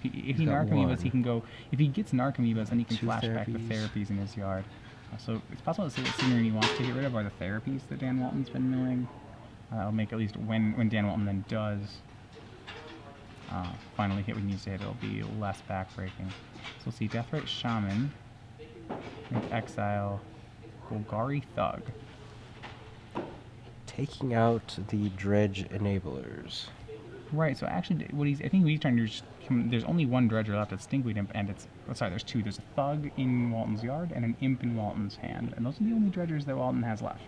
If he Narc Amoebas, he can go. If he gets Narc Amoebas, then he can flash back the therapies in his yard. So it's possible to say that Signorini wants to get rid of are the therapies that Dan Walton's been milling. That'll make at least when Dan Walton then does finally hit what he needs to hit, it'll be less backbreaking. So we'll see Deathrite Shaman, exile Golgari Thug. Taking out the Dredge enablers. Right, so actually, I think what he's trying to do is there's only one Dredger left, it's Stinkweed Imp, and there's two. There's a Thug in Walton's yard and an Imp in Walton's hand, and those are the only Dredgers that Walton has left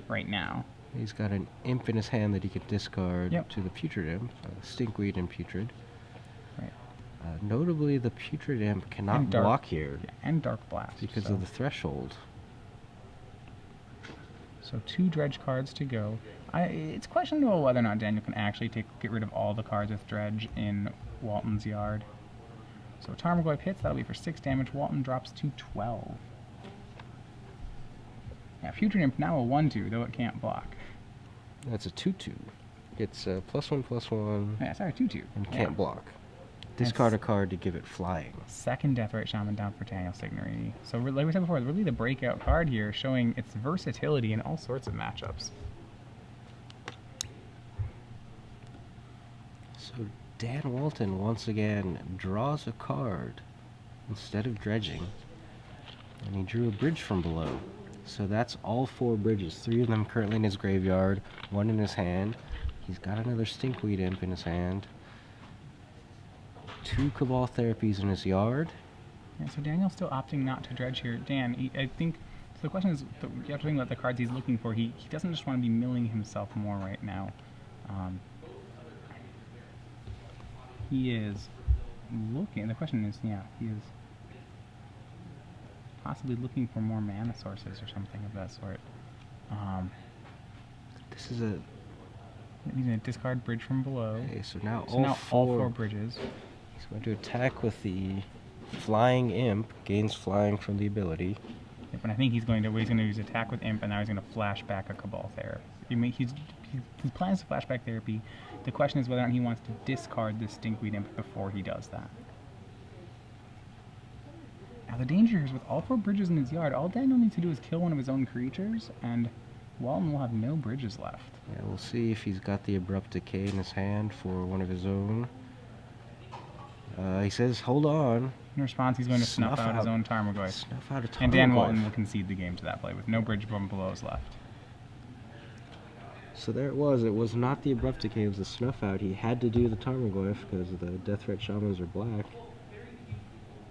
right now. He's got an Imp in his hand that he can discard to the Putrid Imp, Stinkweed and Putrid. Right. Notably, the Putrid Imp cannot block here. Yeah, and Dark Blast. Because of the threshold. So 2 Dredge cards to go. It's questionable whether or not Daniel can actually get rid of all the cards with Dredge in Walton's yard. So Tarmogoyf hits, that'll be for 6 damage. Walton drops to 12. Yeah, Putrid Imp now a 1/2, though it can't block. That's a 2/2. It's +1/+1. Yeah, sorry, 2/2. And can't block. Discard a card to give it flying. Second Deathrite Shaman down for Daniel Signorini. So like we said before, really the breakout card here, showing its versatility in all sorts of matchups. So Dan Walton once again draws a card instead of dredging, and he drew a bridge from below. So that's all 4 bridges, 3 of them currently in his graveyard, 1 in his hand. He's got another Stinkweed Imp in his hand. 2 Cabal Therapies in his yard. Yeah, so Daniel's still opting not to dredge here. Dan, I think, so the question is, you have to think about the cards he's looking for. He doesn't just want to be milling himself more right now. He is looking, the question is, he is possibly looking for more mana sources or something of that sort. This is a... He's going to discard bridge from below. Okay, so now, all 4 bridges. He's going to attack with the Flying Imp, gains flying from the ability. Yep, and I think he's going to use attack with Imp, and now he's going to flash back a Cabal Therapy. His plans to flashback therapy. The question is whether or not he wants to discard this Stinkweed Imp before he does that. Now the danger is with all 4 bridges in his yard, all Daniel needs to do is kill one of his own creatures, and Walton will have no bridges left. Yeah, we'll see if he's got the Abrupt Decay in his hand for one of his own. He says, hold on. In response, he's going to snuff out his own Tarmogoyf. Snuff out a Tarmogoyf. And Dan Walton will concede the game to that play with no bridge from belows left. So there it was. It was not the Abrupt Decay, it was the snuff out. He had to do the Tarmogoyf because the Deathrite Shamans are black.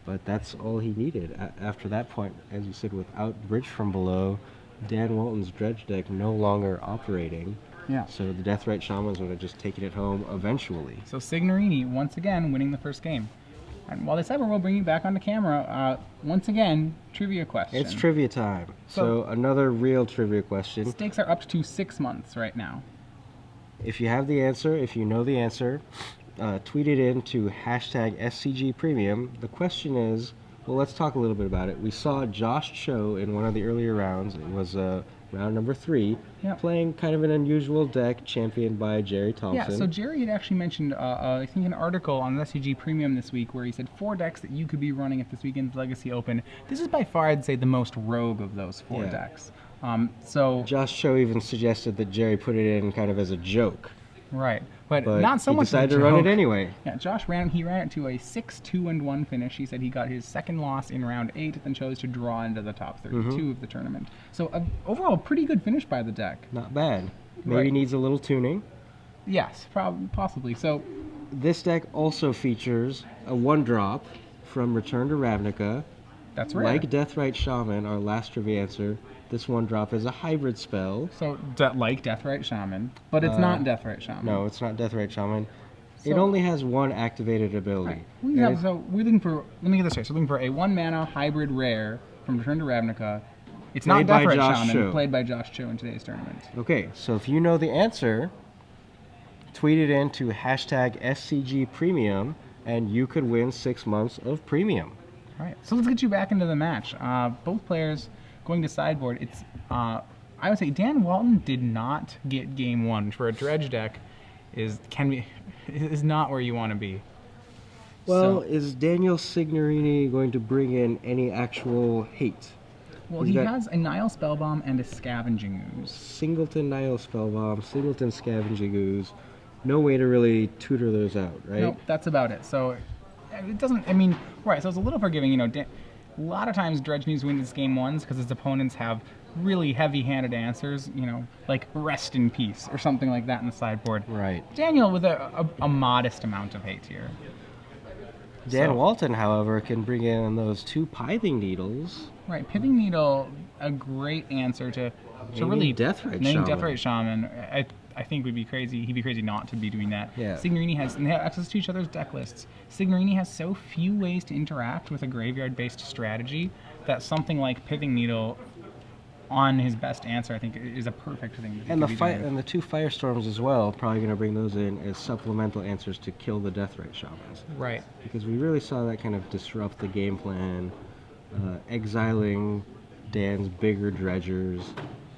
But that's all he needed. After that point, as you said, without bridge from below, Dan Walton's dredge deck no longer operating. Yeah. So the Deathrite Shamans would have just taken it home eventually. So Signorini, once again, winning the first game. And while they said we'll bring you back onto camera, once again, trivia question. It's trivia time. So another real trivia question. Stakes are up to 6 months right now. If you have the answer, if you know the answer, tweet it in to #SCGPremium. The question is, well, let's talk a little bit about it. We saw Josh Cho in one of the earlier rounds. It was round number 3, playing kind of an unusual deck championed by Jerry Thompson. Yeah, so Jerry had actually mentioned, I think, an article on SCG Premium this week where he said 4 decks that you could be running at this weekend's Legacy Open. This is by far, I'd say, the most rogue of those 4 decks. So Josh Cho even suggested that Jerry put it in kind of as a joke. Right, but not so much. He decided to run it anyway. Yeah, Josh ran it to a 6-2-1 finish. He said he got his second loss in round 8, then chose to draw into the top 32 of the tournament. So overall, pretty good finish by the deck. Not bad. Maybe needs a little tuning. Yes, possibly. So this deck also features a 1-drop from Return to Ravnica. That's right. Like Deathrite Shaman, our last trivia answer, this 1-drop is a hybrid spell. So, like Deathrite Shaman, but it's not Deathrite Shaman. No, it's not Deathrite Shaman. So, it only has 1 activated ability. Right. So we're looking for, let me get this straight. So we're looking for a 1-mana hybrid rare from Return to Ravnica. It's not Deathrite Shaman, played by Josh Cho in today's tournament. Okay, so if you know the answer, tweet it in to #SCGPremium, and you could win 6 months of premium. All right, so let's get you back into the match. Both players going to sideboard. It's I would say Dan Walton did not get game 1, which for a dredge deck is not where you want to be. Well, So, is Daniel Signorini going to bring in any actual hate? well, He's he got has a Nile Spellbomb and a Scavenging Ooze. Singleton Nile Spellbomb, Singleton Scavenging Ooze. No way to really tutor those out, right? Nope, that's about it. So it doesn't. I mean, right? So it's a little forgiving. A lot of times Dredge needs to win his game ones because his opponents have really heavy-handed answers. Like Rest in Peace or something like that in the sideboard. Right. Daniel with a modest amount of hate here. Dan So- Walton, however, can bring in those 2 Pithing Needles. Right, Pithing Needle, a great answer to really Deathrite naming Shaman. Deathrite Shaman. I think would be crazy. He'd be crazy not to be doing that. Yeah. Signorini and they have access to each other's deck lists. Signorini has so few ways to interact with a graveyard-based strategy that something like Pithing Needle on his best answer, I think, is a perfect thing. And the 2 Firestorms as well, probably going to bring those in as supplemental answers to kill the Deathrite Shamans. Right. Because we really saw that kind of disrupt the game plan, exiling Dan's bigger dredgers.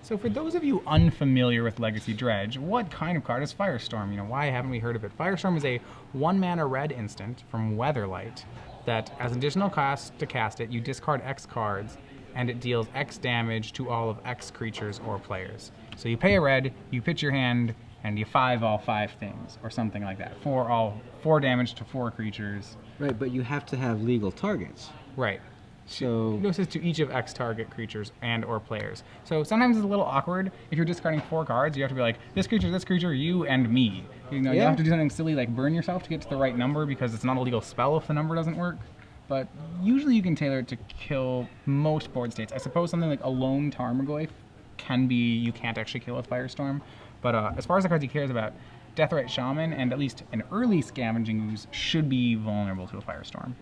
So for those of you unfamiliar with Legacy Dredge, what kind of card is Firestorm? Why haven't we heard of it? Firestorm is a 1-mana red instant from Weatherlight that, as additional cost to cast it, you discard X cards, and it deals X damage to all of X creatures or players. So you pay a red, you pitch your hand, and you 5 all 5 things, or something like that. 4 damage to 4 creatures. Right, but you have to have legal targets. Right. So It goes to each of X target creatures and or players. So sometimes it's a little awkward. If you're discarding 4 cards, you have to be like, this creature, you, and me. You Yeah. have to do something silly like burn yourself to get to the right number because it's not a legal spell if the number doesn't work. But usually you can tailor it to kill most board states. I suppose something like a lone Tarmogoyf you can't actually kill with Firestorm. But as far as the cards he cares about, Deathrite Shaman and at least an early Scavenging Ooze should be vulnerable to a Firestorm.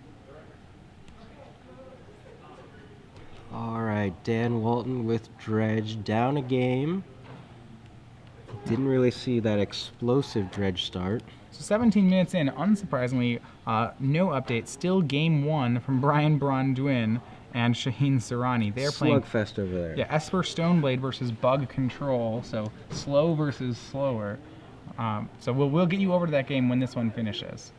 all right, Dan Walton with Dredge down a game. Didn't really see that explosive Dredge start. So 17 minutes in, unsurprisingly, no update. Still game 1 from Brian Bronduin and Shaheen Sarani. They're playing Slugfest over there. Esper Stoneblade versus Bug Control. So slow versus slower. So we'll get you over to that game when this one finishes.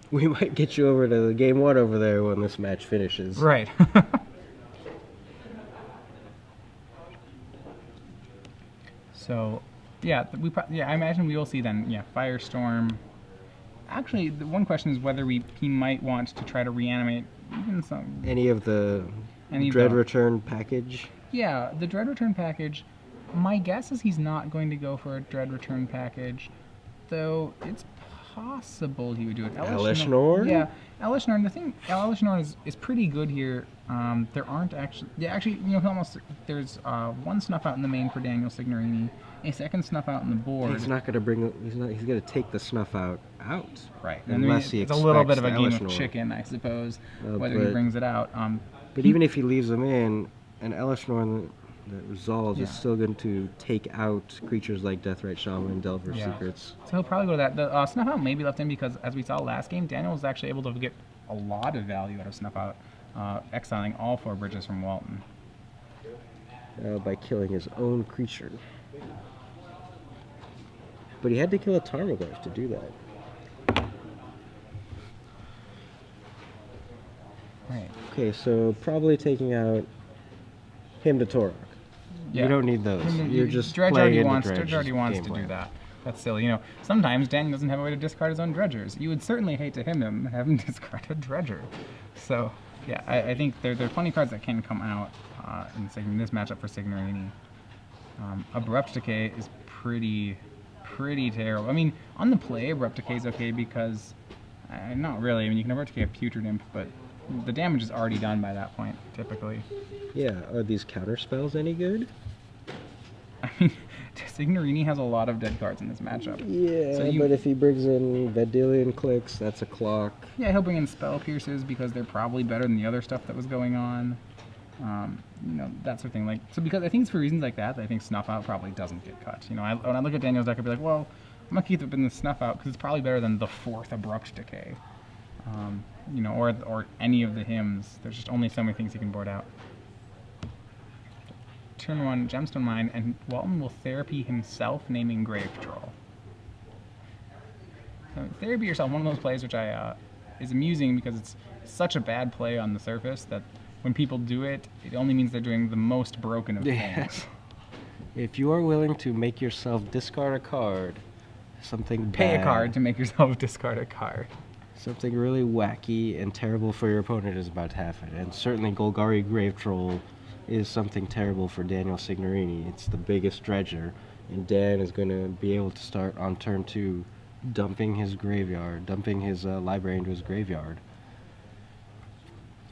We might get you over to the game 1 over there when this match finishes. Right. So, yeah, I imagine we will see then. Yeah, Firestorm. Actually, the one question is whether he might want to try to reanimate even some. Any of the Any of Dread the- Return package? Yeah, the Dread Return package. My guess is he's not going to go for a Dread Return package, though it's possible he would do it. Elesh Norn? Yeah, Elesh Norn. The thing, Elesh Norn is pretty good here. There aren't actually. Yeah, actually, there's 1 snuff out in the main for Daniel Signorini, a 2nd snuff out in the board. He's not going to bring. He's going to take the snuff out. Right. Unless he it's a little bit expects of a the game Elesh of Norn. chicken, I suppose, whether he but- brings it out. But even if he leaves them in, an Elesh Norn that resolves is Yeah. still going to take out creatures like Deathrite Shaman and Delver Yeah. Secrets. So he'll probably go to that. The Snuff Out may be left in because, as we saw last game, Daniel was actually able to get a lot of value out of Snuff Out, exiling all 4 bridges from Walton. By killing his own creature. But he had to kill a Tarmogoyf to do that. Right. Okay, so probably taking out him to Torok. Yeah. You don't need those. You're just Dredge playing already into wants. Dredge's Dredge already wants game to plan. do that. That's silly. Sometimes Daniel doesn't have a way to discard his own dredgers. You would certainly hate to have him discard a dredger. So, yeah, I think there are plenty of cards that can come out in this matchup for Signorini. Abrupt Decay is pretty terrible. I mean, on the play, Abrupt Decay is okay because, not really. I mean, you can Abrupt Decay a Putrid Imp, but the damage is already done by that point, typically. Yeah, are these counter spells any good? I mean, Signorini has a lot of dead cards in this matchup. Yeah, So but if he brings in Vendilion Clicks, that's a clock. Yeah, he'll bring in Spell Pierces because they're probably better than the other stuff that was going on. That sort of thing. Because I think it's for reasons like that I think Snuff Out probably doesn't get cut. When I look at Daniel's deck, I'd be like, well, I'm gonna keep it in the Snuff Out because it's probably better than the 4th Abrupt Decay. Or any of the hymns. There's just only so many things he can board out. Turn 1, Gemstone Mine, and Walton will therapy himself, naming Grave Troll. So therapy yourself, one of those plays which I is amusing because it's such a bad play on the surface that when people do it, it only means they're doing the most broken of things. If you are willing to make yourself discard a card, something Pay bad, a card to make yourself discard a card. something really wacky and terrible for your opponent is about to happen. And certainly Golgari Grave Troll is something terrible for Daniel Signorini. It's the biggest dredger, and Dan is going to be able to start on turn 2 dumping his library into his graveyard.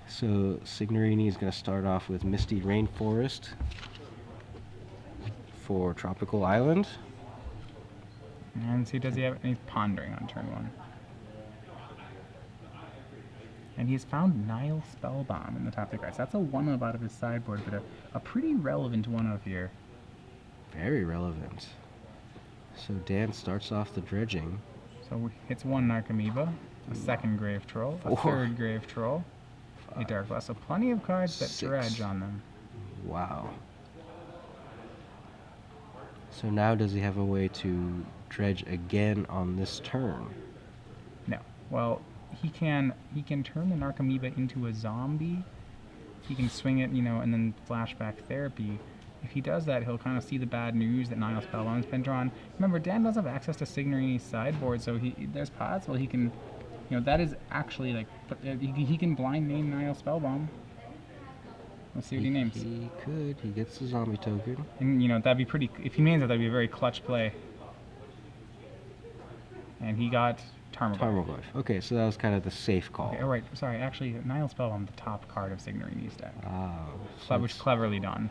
So Signorini is going to start off with Misty Rainforest for Tropical Island. And see, does he have any pondering on turn 1? And he's found Nile Spellbomb in the top 3 cards. That's a 1-of out of his sideboard, but a pretty relevant 1-of here. Very relevant. So Dan starts off the dredging. So hits 1 Narcomoeba, a 2nd Grave Troll, a 3rd Grave Troll, a Dark Blast. So plenty of cards that 6. dredge on them. Wow. So now does he have a way to dredge again on this turn? No. Well, he can turn the Narcomoeba into a zombie. He can swing it, and then flashback therapy. If he does that, he'll kind of see the bad news that Nile Spellbomb's been drawn. Remember, Dan does have access to Signorini's sideboard, so there's possible he can, that is actually like, he can blind name Nile Spellbomb. Let's see what he names. He could. He gets the zombie token. And, that'd be pretty, if he names it, that'd be a very clutch play. And he got Tarmogoyf. Okay, so that was kind of the safe call. Okay, all right, sorry, actually, Nile Spellbomb, the top card of Signorini's deck. So Which cleverly done.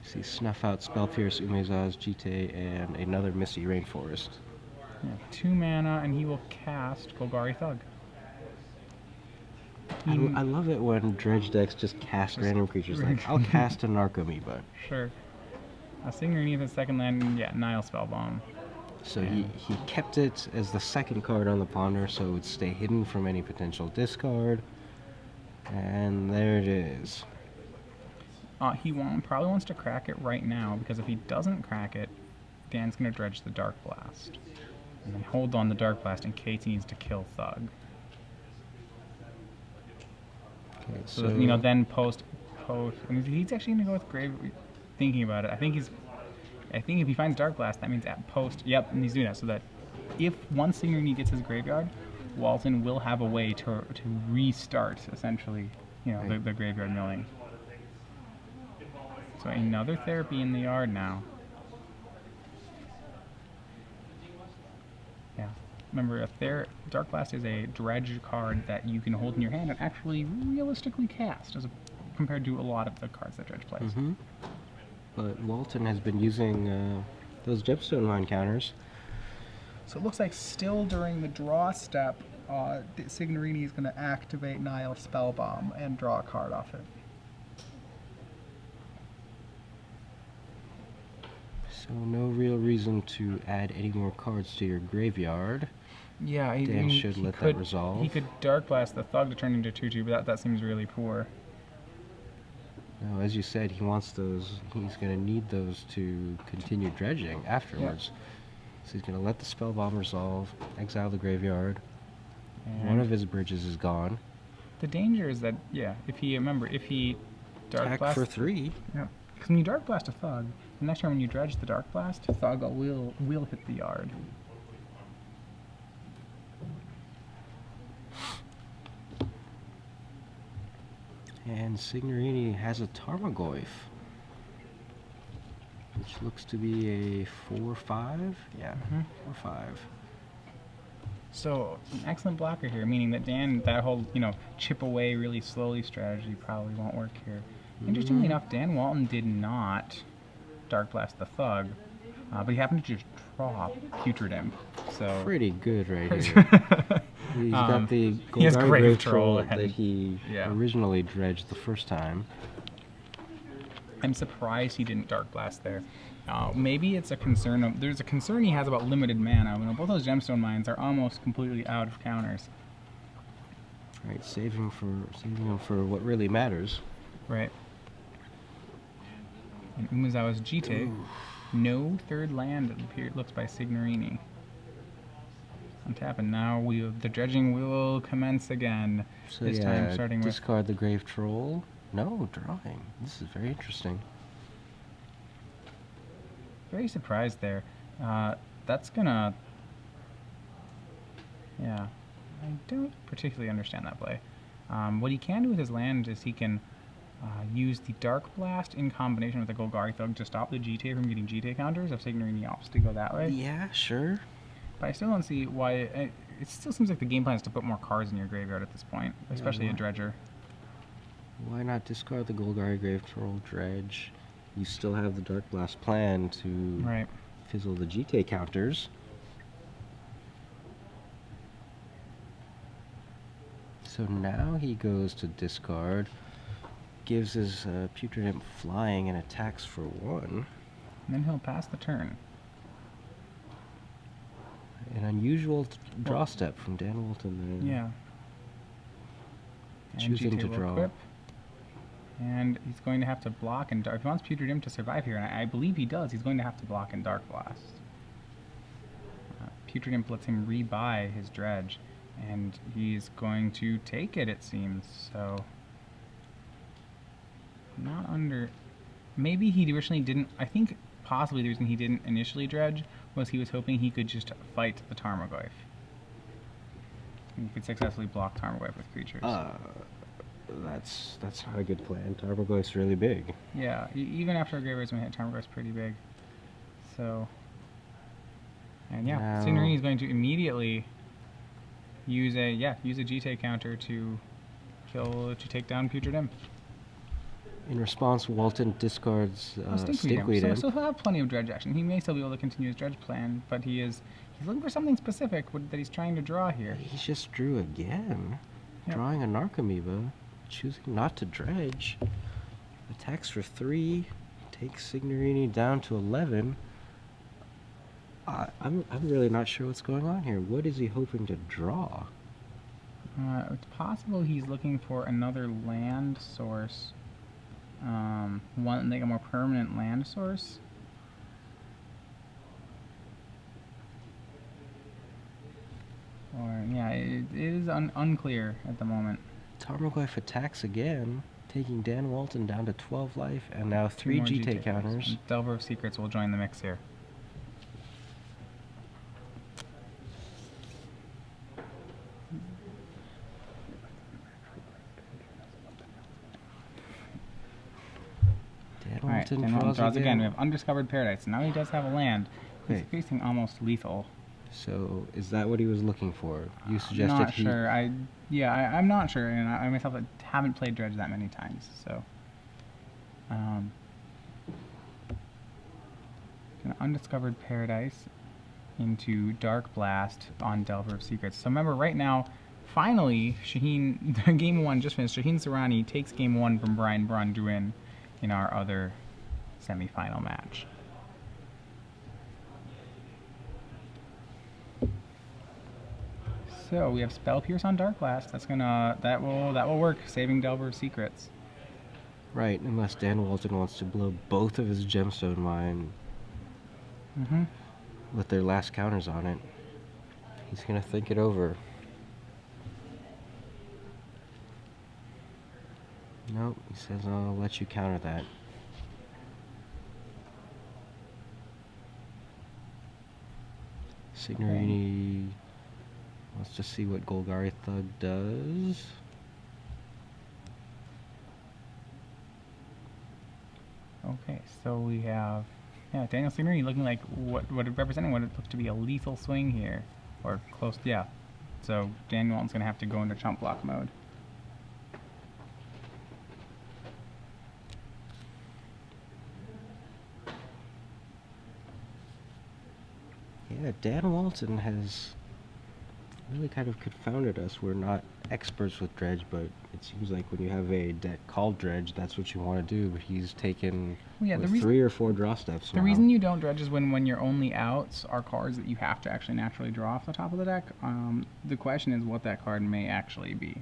See, Snuff Out, Spell Pierce, Umezaz, Jite, and another Misty Rainforest. Yeah, 2 mana, and he will cast Golgari Thug. I love it when dredge decks just cast random creatures. Like, I'll cast a Narcomoeba. Sure. Signorini is the 2nd land, yeah, Nile Spellbomb. So he kept it as the 2nd card on the ponder, so it would stay hidden from any potential discard. And there it is. He probably wants to crack it right now, because if he doesn't crack it, Dan's going to dredge the Dark Blast. And then hold on the Dark Blast in case he needs to kill Thug. Okay, So then post. I mean, he's actually going to go with Grave. Thinking about it, I think if he finds Dark Blast, that means at post. Yep, and he's doing that so that if once Signorini gets his graveyard, Walton will have a way to restart essentially, the graveyard milling. So another therapy in the yard now. Yeah. Remember, Dark Blast is a dredge card that you can hold in your hand and actually realistically cast, compared to a lot of the cards that dredge plays. Mm-hmm. But Walton has been using those Gemstone Mine counters. So it looks like still during the draw step, Signorini is going to activate Nile Spellbomb and draw a card off it. So no real reason to add any more cards to your graveyard. Yeah, Dan should let that resolve. He could Dark Blast the Thug to turn into 2/2, but that seems really poor. No, as you said, he wants those. He's going to need those to continue dredging afterwards. Yeah. So he's going to let the Spellbomb resolve, exile the graveyard. And one of his bridges is gone. The danger is that, if he Dark Blast for 3. Yeah, because when you Dark Blast a Thug, the next time when you dredge the Dark Blast, Thug will hit the yard. And Signorini has a Tarmogoyf, which looks to be a 4/5. Yeah, 4/5. So, an excellent blocker here, meaning that that whole, chip away really slowly strategy probably won't work here. Interestingly enough, Dan Walton did not Dark Blast the Thug, but he happened to just draw Putrid Imp. So pretty good right here. He's got the Golgari Grave Troll that he originally dredged the first time. I'm surprised he didn't Dark Blast there. Maybe it's a concern. There's a concern he has about limited mana. Both those Gemstone Mines are almost completely out of counters. Right, saving them for what really matters. Right. And Umezawa's Jite, no 3rd land, it looks by Signorini. Untap, and now the dredging will commence again. So this yeah, time starting with discard the Grave Troll. No, drawing. This is very interesting. very surprised there. That's gonna... Yeah, I don't particularly understand that play. What he can do with his land is he can use the Dark Blast in combination with the Golgari Thug to stop the GTA from getting GTA counters if Signorini opts to go that way. Yeah, sure. But I still don't see why... It still seems like the game plan is to put more cards in your graveyard at this point, especially a Dredger. Why not discard the Golgari Grave Troll Dredge? You still have the Dark Blast plan to fizzle the GTA counters. So now he goes to discard, gives his Putrid Imp flying and attacks for 1. And then he'll pass the turn. An unusual draw step from Dan Walton there. Yeah. Choosing to draw. Equip. And he's going to have to block and Dark. If he wants Putrid Imp to survive here, and I believe he does, he's going to have to block and Dark Blast. Putrid Imp lets him rebuy his dredge, and he's going to take it, it seems. So, not under... Maybe he originally didn't... I think possibly the reason he didn't initially dredge was he was hoping he could just fight the Tarmogoyf. He could successfully block Tarmogoyf with creatures. That's not a good plan. Tarmogoyf's really big. Yeah, even after a graveyard's been hit, Tarmogoyf's pretty big. So... And yeah, Signorini is going to immediately use a GTA counter to take down Putrid Imp. In response, Walton discards Stinkweed Imp. So he'll have plenty of dredge action. He may still be able to continue his dredge plan, but he's looking for something specific that he's trying to draw here. He just drew again. Yep. Drawing a Narcomoeba, choosing not to dredge. Attacks for 3, takes Signorini down to 11. I'm really not sure what's going on here. What is he hoping to draw? It's possible he's looking for another land source. Like a more permanent land source. Or, yeah, it is unclear at the moment. Tarmogoyf attacks again, taking Dan Walton down to 12 life, and now 3 GTA counters. Delver of Secrets will join the mix here. Dan Walton draws again. We have Undiscovered Paradise. Now he does have a land. He's facing almost lethal. So, is that what he was looking for? You suggested I'm not sure. I'm not sure, and I myself haven't played Dredge that many times, so. Undiscovered Paradise into Dark Blast on Delver of Secrets. So remember, right now, finally, Shaheen, game 1 just finished. Shaheen Soorani takes game 1 from Brian Braun-Duin in our other semi-final match. So we have Spell Pierce on Dark Blast. That will work, saving Delver of Secrets. Right, unless Dan Walton wants to blow both of his Gemstone Mine with their last counters on it. He's gonna think it over. Nope, he says I'll let you counter that. Signorini wants to see what Golgari Thug does. Okay, so we have Daniel Signorini looking like representing what it looks to be a lethal swing here, or close. Yeah, so Daniel Walton's gonna have to go into chump block mode. Yeah, Dan Walton has really kind of confounded us. We're not experts with Dredge, but it seems like when you have a deck called Dredge, that's what you want to do. But he's taken 3 or 4 draw steps now. The reason you don't Dredge is when your only outs are cards that you have to actually naturally draw off the top of the deck. The question is what that card may actually be.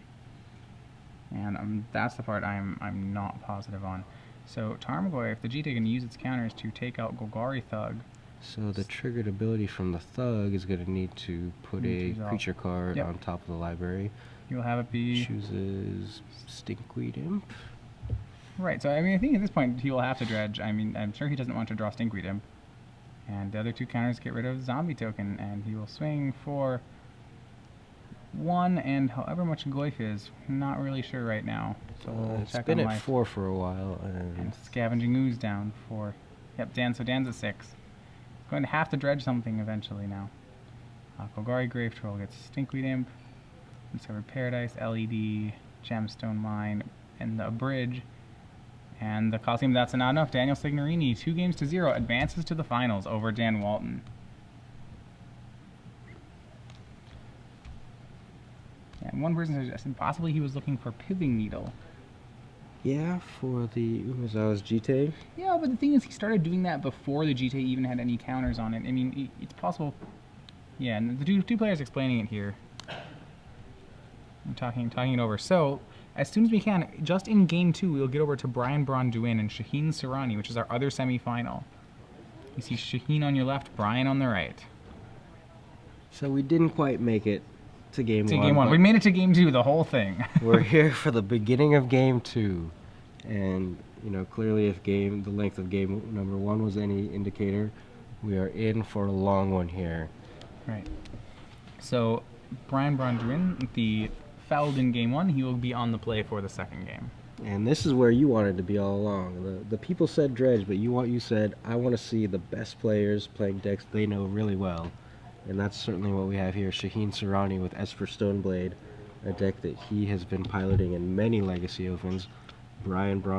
And that's the part I'm not positive on. So Tarmogoyf, the GT can use its counters to take out Golgari Thug So the triggered ability from the Thug is going to need to put a Choose all. creature card Yep. on top of the library. You'll have it be... Chooses Stinkweed Imp. Right, so I mean, I think at this point he will have to dredge. I mean, I'm sure he doesn't want to draw Stinkweed Imp. And the other 2 counters get rid of Zombie Token, and he will swing for 1 and however much Goyf is. Not really sure right now. So we'll It's check been on at life. 4 for a while. And Scavenging Ooze down for... Yep, so Dan's at 6. Going to have to dredge something eventually now. Kogari Grave Troll gets Stinkweed Imp, Discovered Paradise, LED, Gemstone Mine, and the Bridge. And the Coliseum, that's not enough. Daniel Signorini, 2-0, advances to the finals over Dan Walton. And one person suggested possibly he was looking for Pithing Needle. Yeah, for the Umezawa's GT. Yeah, but the thing is, he started doing that before the GT even had any counters on it. I mean, it's possible. Yeah, and the two players explaining it here. I'm talking it over. So, as soon as we can, just in Game 2, we'll get over to Brian Bronduin and Shaheen Sarani, which is our other semi-final. You see Shaheen on your left, Brian on the right. So we didn't quite make it to Game 1. Game 1. We made it to Game 2, the whole thing. We're here for the beginning of Game 2. And, you know, clearly if the length of game number 1 was any indicator, we are in for a long one here. Right. So, Brian Bronduin, the fouled in Game 1, he will be on the play for the second game. And this is where you wanted to be all along. The people said dredge, but you said, I want to see the best players playing decks they know really well. And that's certainly what we have here. Shaheen Sarani with Esper Stoneblade, a deck that he has been piloting in many Legacy Opens. Brian Braun